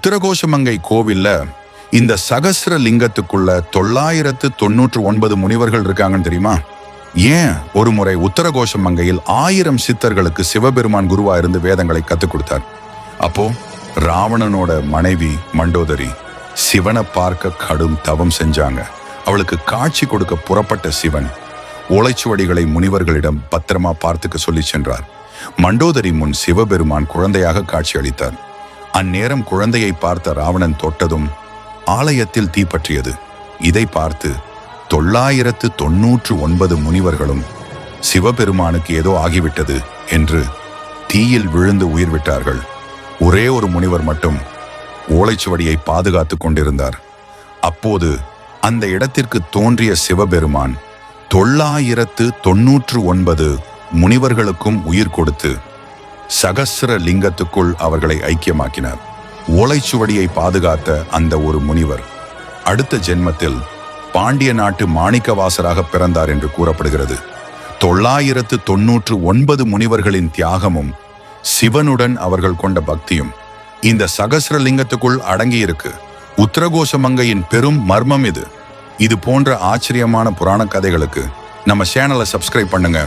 உத்தரகோசமங்கை கோவில்ல இந்த சகஸ்ர லிங்கத்துக்குள்ள 999 முனிவர்கள் இருக்காங்கன்னு தெரியுமா? ஏன் ஒரு முறை உத்தரகோசமங்கையில் 1000 சித்தர்களுக்கு சிவபெருமான் குருவா இருந்து வேதங்களை கத்துக் கொடுத்தார். அப்போ ராவணனோட மனைவி மண்டோதரி சிவனை பார்க்க கடும் தவம் செஞ்சாங்க. அவளுக்கு காட்சி கொடுக்க புறப்பட்ட சிவன் ஓலைச்சுவடிகளை முனிவர்களிடம் பத்திரமா பார்த்துக்க சொல்லி சென்றார். மண்டோதரி முன் சிவபெருமான் குழந்தையாக காட்சி அளித்தார். அந்நேரம் குழந்தையை பார்த்த ராவணன் தொட்டதும் ஆலயத்தில் தீப்பற்றியது. இதை பார்த்து 999 முனிவர்களும் சிவபெருமானுக்கு ஏதோ ஆகிவிட்டது என்று தீயில் விழுந்து உயிர் விட்டார்கள். ஒரே ஒரு முனிவர் மட்டும் ஓலைச்சுவடியை பாதுகாத்து கொண்டிருந்தார். அப்போது அந்த இடத்திற்கு தோன்றிய சிவபெருமான் 999 முனிவர்களுக்கும் உயிர் கொடுத்து சகஸ்ர லிங்கத்துக்குள் அவர்களை ஐக்கியமாக்கினார். ஓலைச்சுவடியை பாதுகாத்த அந்த ஒரு முனிவர் அடுத்த ஜென்மத்தில் பாண்டிய நாட்டு மாணிக்கவாசராக பிறந்தார் என்று கூறப்படுகிறது. 999 முனிவர்களின் தியாகமும் சிவனுடன் அவர்கள் கொண்ட பக்தியும் இந்த சகஸ்ரலிங்கத்துக்குள் அடங்கியிருக்கு. உத்தரகோசமங்கையின் பெரும் மர்மம் இது. இது போன்ற ஆச்சரியமான புராண கதைகளுக்கு நம்ம சேனலை சப்ஸ்கிரைப் பண்ணுங்க.